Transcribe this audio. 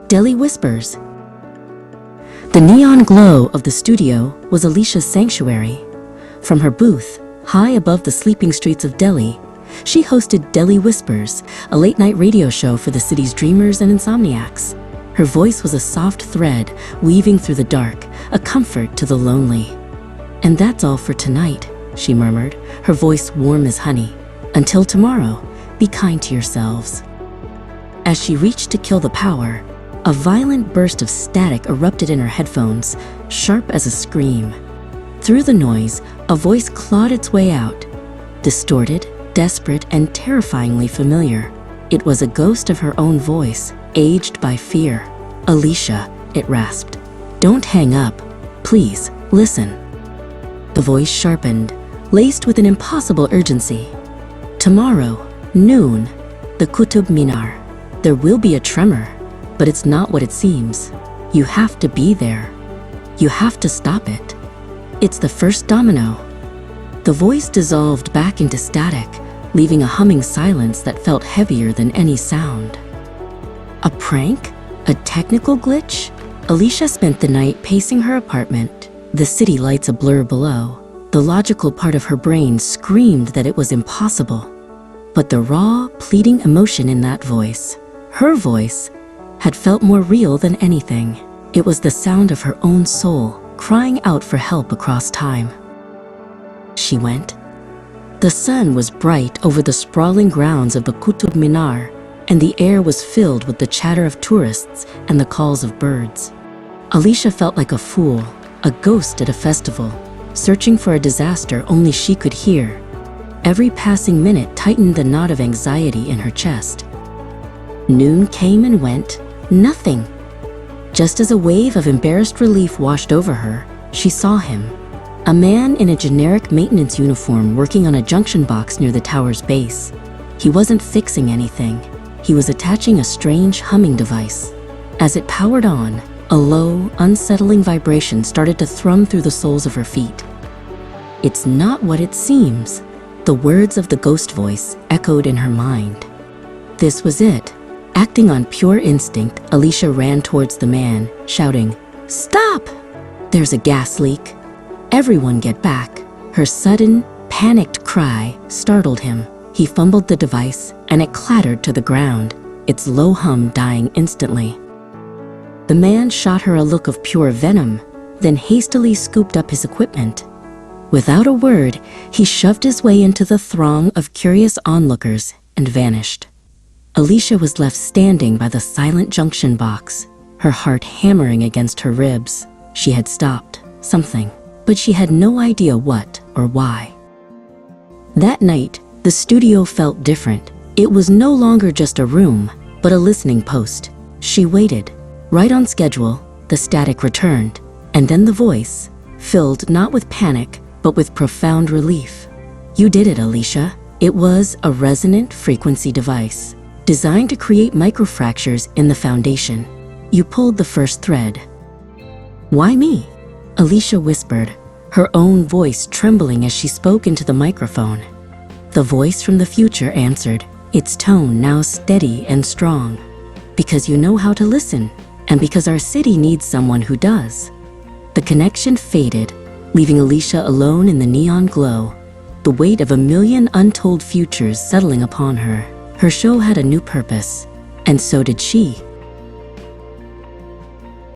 Delhi Whispers. The neon glow of the studio was Alicia's sanctuary. From her booth, high above the sleeping streets of Delhi, she hosted Delhi Whispers, a late-night radio show for the city's dreamers and insomniacs. Her voice was a soft thread weaving through the dark, a comfort to the lonely. "And that's all for tonight," she murmured, her voice warm as honey. "Until tomorrow, be kind to yourselves." As she reached to kill the power, a violent burst of static erupted in her headphones, sharp as a scream. Through the noise, a voice clawed its way out, distorted, desperate, and terrifyingly familiar. It was a ghost of her own voice, aged by fear. "Alicia," it rasped, "don't hang up. Please, listen." The voice sharpened, laced with an impossible urgency. "Tomorrow, noon, the Qutub Minar. There will be a tremor, but it's not what it seems. You have to be there. You have to stop it. It's the first domino." The voice dissolved back into static, leaving a humming silence that felt heavier than any sound. A prank? A technical glitch? Alicia spent the night pacing her apartment, the city lights a blur below. The logical part of her brain screamed that it was impossible. But the raw, pleading emotion in that voice, her voice, had felt more real than anything. It was the sound of her own soul, crying out for help across time. She went. The sun was bright over the sprawling grounds of the Qutub Minar, and the air was filled with the chatter of tourists and the calls of birds. Alicia felt like a fool, a ghost at a festival, searching for a disaster only she could hear. Every passing minute tightened the knot of anxiety in her chest. Noon came and went, nothing. Just as a wave of embarrassed relief washed over her, she saw him. A man in a generic maintenance uniform working on a junction box near the tower's base. He wasn't fixing anything. He was attaching a strange humming device. As it powered on, a low, unsettling vibration started to thrum through the soles of her feet. "It's not what it seems," the words of the ghost voice echoed in her mind. This was it. Acting on pure instinct, Alicia ran towards the man, shouting, "Stop! There's a gas leak. Everyone get back." Her sudden, panicked cry startled him. He fumbled the device, and it clattered to the ground, its low hum dying instantly. The man shot her a look of pure venom, then hastily scooped up his equipment. Without a word, he shoved his way into the throng of curious onlookers and vanished. Alicia was left standing by the silent junction box, her heart hammering against her ribs. She had stopped something, but she had no idea what or why. That night, the studio felt different. It was no longer just a room, but a listening post. She waited. Right on schedule, the static returned, and then the voice, filled not with panic, but with profound relief. "You did it, Alicia." It was a resonant frequency device, designed to create microfractures in the foundation. "You pulled the first thread." "Why me?" Alicia whispered, her own voice trembling as she spoke into the microphone. The voice from the future answered, its tone now steady and strong. "Because you know how to listen, and because our city needs someone who does." The connection faded, leaving Alicia alone in the neon glow, the weight of a million untold futures settling upon her. Her show had a new purpose, and so did she.